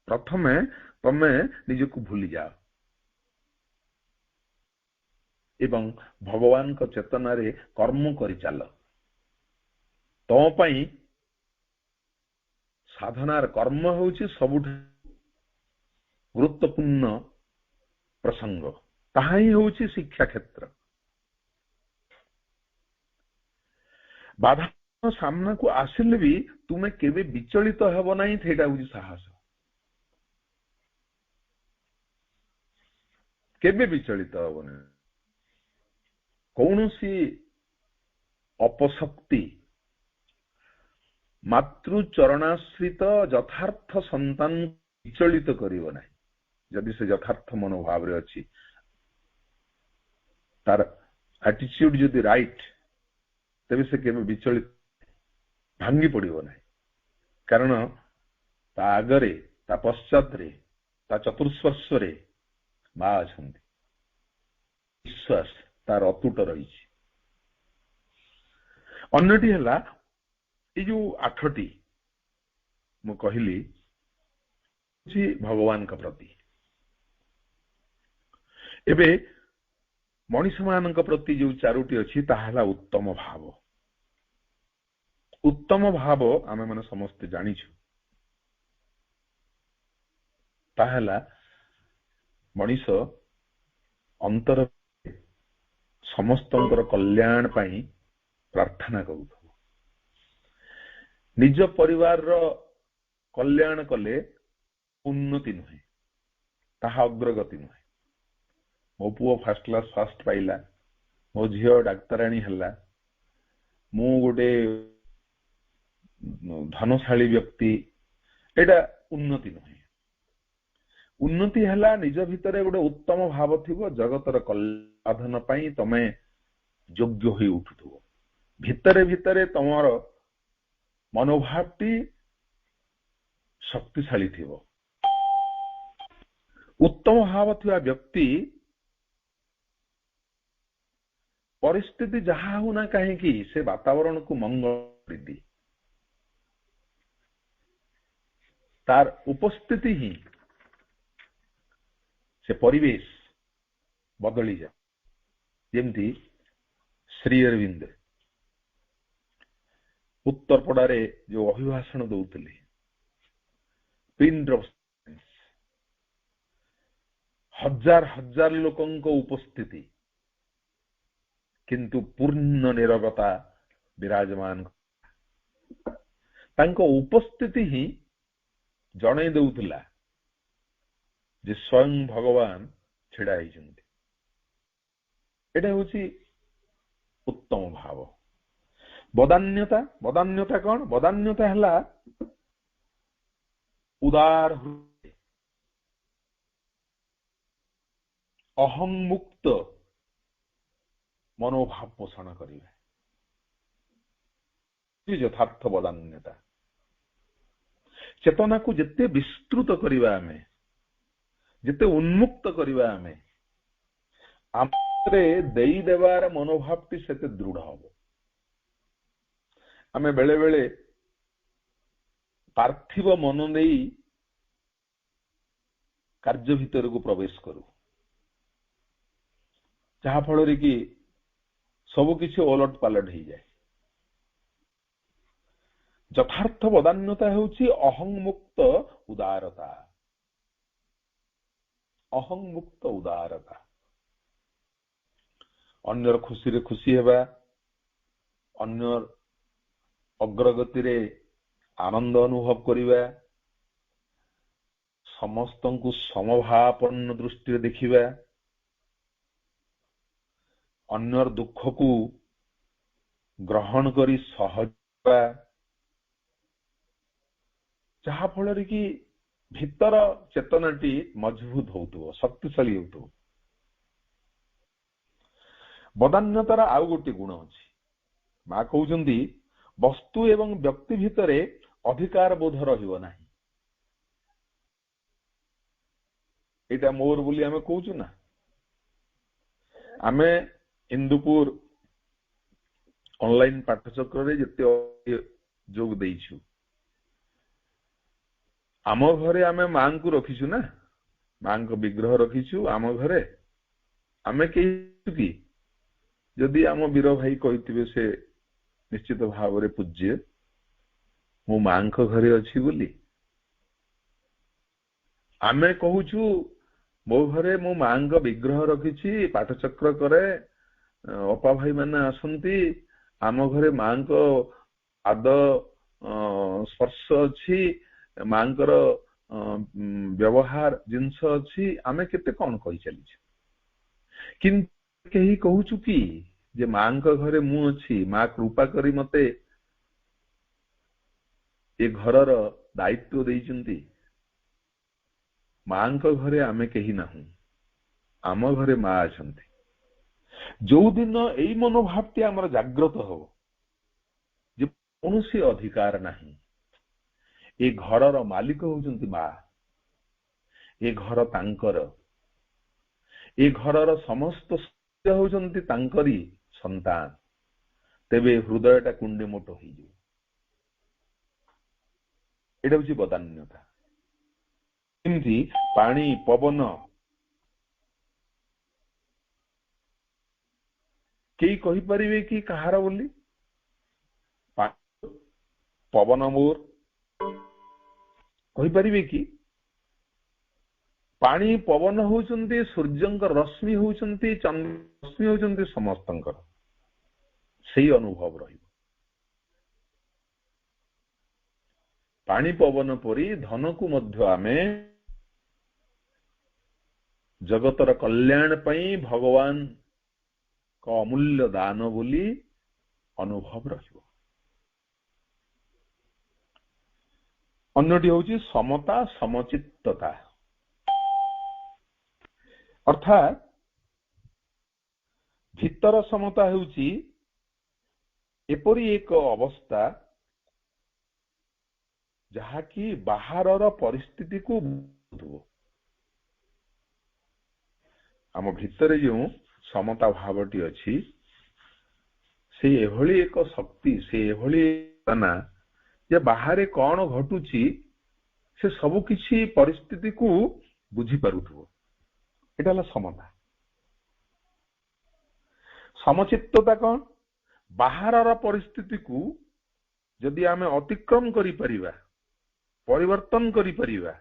ପ୍ରଥମେ ତମେ ନିଜକୁ ଭୁଲି ଯାଅ। ଏବଂ ଭଗବାନଙ୍କ ଚେତନାରେ କର୍ମ କରି ଚାଲ। ତମ ପାଇଁ ସାଧନାର କର୍ମ ହେଉଛି ସବୁଠୁ ଗୁରୁତ୍ୱପୂର୍ଣ୍ଣ ପ୍ରସଙ୍ଗ। ତାହା ହିଁ ହେଉଛି ଶିକ୍ଷା କ୍ଷେତ୍ର। ବାଧା ସାମ୍ନାକୁ ଆସିଲେ ବି ତୁମେ କେବେ ବିଚଳିତ ହେବ ନାହିଁ, ସେଇଟା ହେଉଛି ସାହସ। କେବେ ବିଚଳିତ ହେବ ନାହିଁ। କୌଣସି ଅପଶକ୍ତି ମାତୃଚରଣାଶ୍ରିତ ଯଥାର୍ଥ ସନ୍ତାନ ବିଚଳିତ କରିବ ନାହିଁ। ଯଦି ସେ ଯଥାର୍ଥ ମନୋଭାବରେ ଅଛି, ତାର ଆଟିଚ୍ୟୁଡ ଯଦି ରାଇଟ୍, ତେବେ ସେ କେବେ ବିଚଳିତ ଭାଙ୍ଗି ପଡିବ ନାହିଁ। କାରଣ ତା ଆଗରେ, ତା ପଶ୍ଚାତରେ, ତା ଚତୁଃପାର୍ଶ୍ୱରେ ମା ଅଛନ୍ତି। ବିଶ୍ୱାସ ତାର ଅତୁଟ ରହିଛି। ଅନ୍ୟଟି ହେଲା ଏଇ ଯୋଉ 8ଟି ମୁଁ କହିଲି ଭଗବାନଙ୍କ ପ୍ରତି। ଏବେ ମଣିଷମାନଙ୍କ ପ୍ରତି ଯୋଉ 4ଟି ଅଛି ତାହା ହେଲା ଉତ୍ତମ ଭାବ। ଉତ୍ତମ ଭାବ ଆମେ ମାନେ ସମସ୍ତେ ଜାଣିଛୁ। ତାହା ହେଲା ମଣିଷ ଅନ୍ତର ସମସ୍ତଙ୍କର କଲ୍ୟାଣ ପାଇଁ ପ୍ରାର୍ଥନା କରୁଥିବ। ନିଜ ପରିବାରର କଲ୍ୟାଣ କଲେ ଉନ୍ନତି ନୁହେଁ, ତାହା ଅଗ୍ରଗତି ନୁହେଁ। ମୋ ପୁଅ ଫାର୍ଷ୍ଟ କ୍ଲାସ୍ ଫାଷ୍ଟ ପାଇଲା, ମୋ ଝିଅ ଡାକ୍ତରାଣୀ ହେଲା, ମୁଁ ଗୋଟେ ଧନଶାଳୀ ବ୍ୟକ୍ତି, ଏଇଟା ଉନ୍ନତି ନୁହେଁ। ଉନ୍ନତି ହେଲା ନିଜ ଭିତରେ ଗୋଟେ ଉତ୍ତମ ଭାବ ଥିବ, ଜଗତର କଲ୍ୟାଣ ପାଇଁ ତମେ ଯୋଗ୍ୟ ହୋଇ ଉଠୁଥିବ। ଭିତରେ ଭିତରେ ତମର ମନୋଭାବଟି ଶକ୍ତିଶାଳୀ ଥିବ। ଉତ୍ତମ ଭାବ ଥିବା ବ୍ୟକ୍ତି ପରିସ୍ଥିତି ଯାହା ହଉନା କାହିଁକି ସେ ବାତାବରଣକୁ ମଙ୍ଗଳ କରିଦିଏ। ତାର ଉପସ୍ଥିତି ହିଁ ସେ ପରିବେଶ ବଦଳିଯାଏ। ଯେମିତି ଶ୍ରୀ ଅରବିନ୍ଦ ଉତ୍ତରପଡ଼ାରେ ଯୋଉ ଅଭିଭାଷଣ ଦଉଥିଲେ, ହଜାର ହଜାର ଲୋକଙ୍କ ଉପସ୍ଥିତି, କିନ୍ତୁ ପୂର୍ଣ୍ଣ ନିରବତା ବିରାଜମାନ। ତାଙ୍କ ଉପସ୍ଥିତି ହିଁ ଜଣେଇ ଦେଉଥିଲା ଯେ ସ୍ୱୟଂ ଭଗବାନ ଛିଡା ହେଇଛନ୍ତି। ଏଟା ହଉଛି ଉତ୍ତମ ଭାବ। ବଦାନ୍ୟତା, ବଦାନ୍ୟତା କଣ? ବଦାନ୍ୟତା ହେଲା ଉଦାର ହୃଦୟ, ଅହଂମୁକ୍ତ ମନୋଭାବ ପୋଷଣ କରିବା, ଯଥାର୍ଥ ବଦାନ୍ୟତା। ଚେତନାକୁ ଯେତେ ବିସ୍ତୃତ କରିବା ଆମେ, ଯେତେ ଉନ୍ମୁକ୍ତ କରିବା ଆମେ, ଆମରେ ଦେଇଦେବାର ମନୋଭାବଟି ସେତେ ଦୃଢ ହବ। ଆମେ ବେଳେ ବେଳେ ପାର୍ଥିବ ମନ ନେଇ କାର୍ଯ୍ୟ ଭିତରକୁ ପ୍ରବେଶ କରୁ, ଯାହା ଫଳରେ କି ସବୁ କିଛି ଓଲଟ ପାଲଟ ହେଇଯାଏ। ଯଥାର୍ଥ ବଦାନ୍ୟତା ହେଉଛି ଅହଂମୁକ୍ତ ଉଦାରତା। ଅହଂମୁକ୍ତ ଉଦାରତା, ଅନ୍ୟର ଖୁସିରେ ଖୁସି ହେବା, ଅନ୍ୟର ଅଗ୍ରଗତିରେ ଆନନ୍ଦ ଅନୁଭବ କରିବା, ସମସ୍ତଙ୍କୁ ସମଭାବାପନ୍ନ ଦୃଷ୍ଟିରେ ଦେଖିବା, ଅନ୍ୟର ଦୁଃଖକୁ ଗ୍ରହଣ କରି ସହଜ ହେବା, ଯାହା ଫଳରେ କି ଭିତର ଚେତନାଟି ମଜବୁତ ହଉଥିବ, ଶକ୍ତିଶାଳୀ ହଉଥିବ। ବଦାନ୍ୟତାର ଆଉ ଗୋଟେ ଗୁଣ ଅଛି। ମା କହୁଛନ୍ତି ବସ୍ତୁ ଏବଂ ବ୍ୟକ୍ତି ଭିତରେ ଅଧିକାର ବୋଧ ରହିବ ନାହିଁ। ଏଇଟା ମୋର ବୋଲି ଆମେ କହୁଛୁ ନା। ଆମେ ଇନ୍ଦୁପୁର ଅନଲାଇନ ପାଠଚକ୍ରରେ ଯେତେ ଯୋଗ ଦେଇଛୁ, ଆମ ଘରେ ଆମେ ମାଙ୍କୁ ରଖିଛୁ ନା, ମାଙ୍କ ବିଗ୍ରହ ରଖିଛୁ ଆମ ଘରେ। ଆମେ କେହି କି जदि आम वीर भाई कही से निश्चित भाव में पूज्य मो मां घरे अच्छी बोली आमे कहूचु मो घरे मो मां विग्रह रखी पाठचक्र करे अपा भाई माने आसंती आम घरे मां पाद स्पर्श अच्छी मां व्यवहार जिनस अच्छी आमे केते कौन कही चली किंतु कही कहूचु कि जे मां घरे मु अच्छी मां कृपा करी मते ए घरर दायित्व देइचंती मां घरे आमे कही नाहु आम घरे मां अछंती जो दिन एई मनोभावटी आमर जागृत हो जे कौनसी अधिकार नहीं ए घरर मालिक होउचंती मां ए घर तांकर ए घरर समस्त सत्य होउचंती तांकरी संतान तेबे हृदयटा कुंडेमोट होई जो एटा होची बदान्यता एमती पानी पवन कई कही परिवे कि कहार बोली पवन मोर कही परिवे कि पानी पवन होउचंती सूर्यंकर रश्मि होउचंती चंद्र रश्मि होउचंती समस्तंकर सही अनुभव रहिबो पानी पवन परी धन को मध्य आमे जगतर कल्याण पई भगवान का अमूल्य दान बोली अनुभव रहिबो अन्यटी होची समता समचित्तता अर्थात भीतर समता होची एपरी एक अवस्था जहा कि बाहरर परिस्थिति को बुझुबो आम भितर जो समता भावटी अच्छी से एभली एक शक्ति से एभली तना जे बाहर कौन घटुची से सब किछि परिस्थिति को बुझी पारुथबो एटा हला समता समचित्तता कौन बाहरर परिस्थिति को जदि आमे अतिक्रम करि परिबा परिवर्तन करि परिबा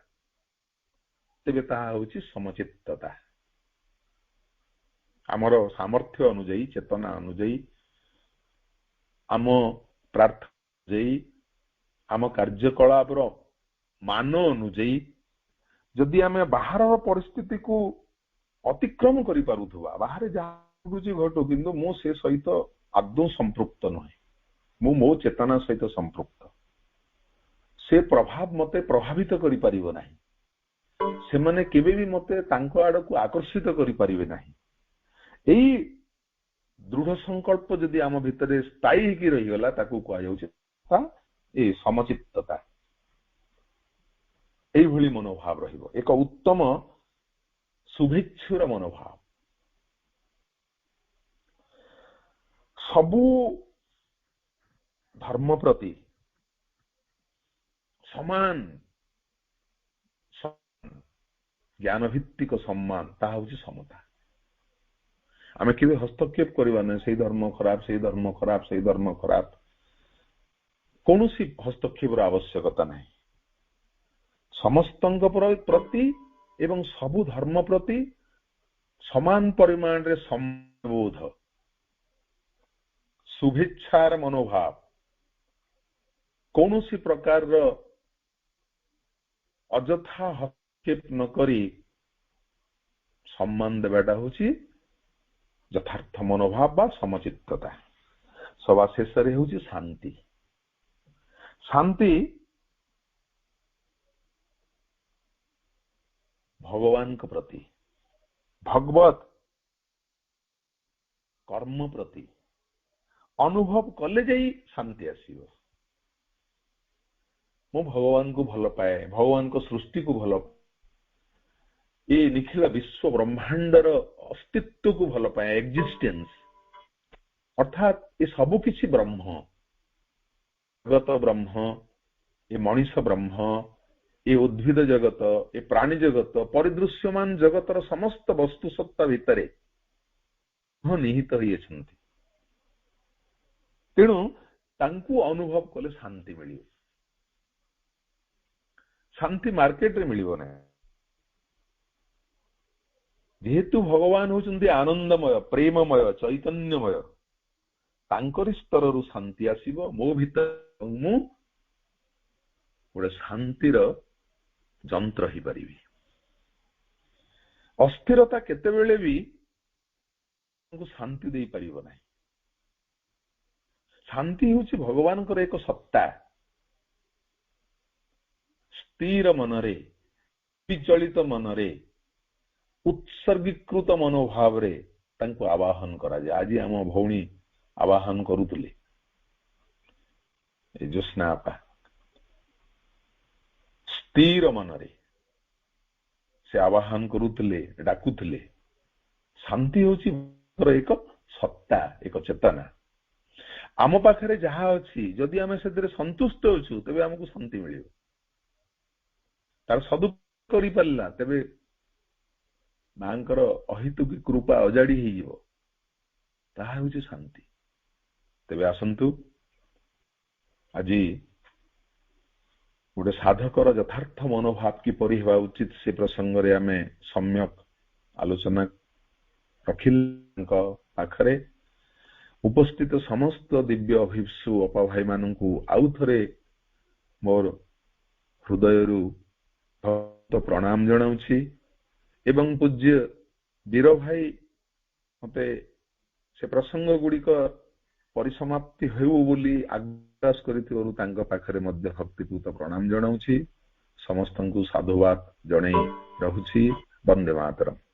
तेबे ताहा होची समचित्तता आमर सामर्थ्य अनुଯାयी चेतना अनुଯାयी आम प्रार्थना अनुଯାयी आम कार्यकलापर मान अनुଯାयी जदि आमे बाहर परिस्थिति को अतिक्रम करि पारुथबा बाहर जहा घटुची घटु किंतु मो से सहित आदौ संपृक्त नहे मो चेतना सहित संपृक्त से प्रभाव मते प्रभावित करि परिबो नाही से माने केबे भी मते तांको आड़ को आकर्षित करि परिबे नाही एई दृढ़ संकल्प जदि आम भितर स्थायी की रही गला ताकू कहा जाउछि ए समचित्तता एई भली मनोभाव रहिबो एक उत्तम शुभेच्छुर मनोभाव सबु धर्म प्रति समान ज्ञान भित्तिक सम्मान ताहा होछि समता आमे केबे हस्तक्षेप करबा नै सेही धर्म खराब सेही धर्म खराब सेही धर्म खराब कोनोसी हस्तक्षेपर आवश्यकता नै समस्तंक प्रति एवं सबु धर्म प्रति समान परिमाण रे सम्बोध शुभेच्छार मनोभाव कौनसी प्रकार अजथा हस्तक्षेप न करी सम्मान देवाटा होची यथार्थ मनोभाव बा समचित्तता सवा शेष रे होची शांति शांति भगवान के प्रति भगवत कर्म प्रति अनुभव कले जाई शांति आसीबो मो भगवान को भल पाए भगवान को सृष्टि को भल ये निखिल विश्व ब्रह्मांडर अस्तित्व को भल पाए एक्जिस्टेंस अर्थात ये सबु किछि ब्रह्म जगत ब्रह्म ये मनीष ब्रह्म ये उद्भिद जगत ये प्राणी जगत परिदृश्यमान जगतर समस्त वस्तु सत्ता भितरे निहित होइछन्ति ତେଣୁ ତାଙ୍କୁ ଅନୁଭବ କଲେ ଶାନ୍ତି ମିଳିବ। ଶାନ୍ତି ମାର୍କେଟରେ ମିଳିବ ନାହିଁ। ଯେହେତୁ ଭଗବାନ ହଉଛନ୍ତି ଆନନ୍ଦମୟ, ପ୍ରେମମୟ, ଚୈତନ୍ୟମୟ, ତାଙ୍କରି ସ୍ତରରୁ ଶାନ୍ତି ଆସିବ। ମୋ ଭିତରେ ମୁଁ ଗୋଟେ ଶାନ୍ତିର ଯନ୍ତ୍ର ହେଇପାରିବି। ଅସ୍ଥିରତା କେତେବେଳେ ବି ଶାନ୍ତି ଦେଇପାରିବ ନାହିଁ। ଶାନ୍ତି ହେଉଛି ଭଗବାନଙ୍କର ଏକ ସତ୍ତା। ସ୍ଥିର ମନରେ, ବିଚଳିତ ମନରେ, ଉତ୍ସର୍ଗୀକୃତ ମନୋଭାବରେ ତାଙ୍କୁ ଆବାହନ କରାଯାଏ। ଆଜି ଆମ ଭଉଣୀ ଆବାହନ କରୁଥିଲେ, ଏ ଜ୍ୟୋତ୍ସ୍ନା ଆପା ସ୍ଥିର ମନରେ ସେ ଆବାହନ କରୁଥିଲେ, ଡାକୁଥିଲେ। ଶାନ୍ତି ହେଉଛି ଏକ ସତ୍ତା, ଏକ ଚେତନା। ଆମ ପାଖରେ ଯାହା ଅଛି ଯଦି ଆମେ ସେଥିରେ ସନ୍ତୁଷ୍ଟ ଅଛୁ ତେବେ ଆମକୁ ଶାନ୍ତି ମିଳିବ। ତାର ସଦୁପଯୋଗ କରିପାରିଲା ତେବେ ମାଙ୍କର ଅହେତୁକୀ କୃପା ଅଜାଡି ହେଇଯିବ। ତାହା ହେଉଛି ଶାନ୍ତି। ତେବେ ଆସନ୍ତୁ ଆଜି ଗୋଟେ ସାଧକର ଯଥାର୍ଥ ମନୋଭାବ କିପରି ହେବା ଉଚିତ ସେ ପ୍ରସଙ୍ଗରେ ଆମେ ସମ୍ୟକ ଆଲୋଚନା ରଖିଲେ ପାଖରେ ଉପସ୍ଥିତ ସମସ୍ତ ଦିବ୍ୟ ଅଭିପ୍ସୁ ଅପାଭାଇ ମାନଙ୍କୁ ଆଉ ଥରେ ମୋର ହୃଦୟରୁ ପ୍ରଣାମ ଜଣାଉଛି ଏବଂ ପୂଜ୍ୟ ବୀର ଭାଇ ମତେ ସେ ପ୍ରସଙ୍ଗ ଗୁଡିକ ପରିସମାପ୍ତି ହେଉ ବୋଲି ଆଗ୍ରହ କରିଥିବାରୁ ତାଙ୍କ ପାଖରେ ମଧ୍ୟ ଭକ୍ତିପୂତ ପ୍ରଣାମ ଜଣାଉଛି। ସମସ୍ତଙ୍କୁ ସାଧୁବାଦ ଜଣାଇ ରହୁଛି। ବନ୍ଦେ ମାତରମ୍।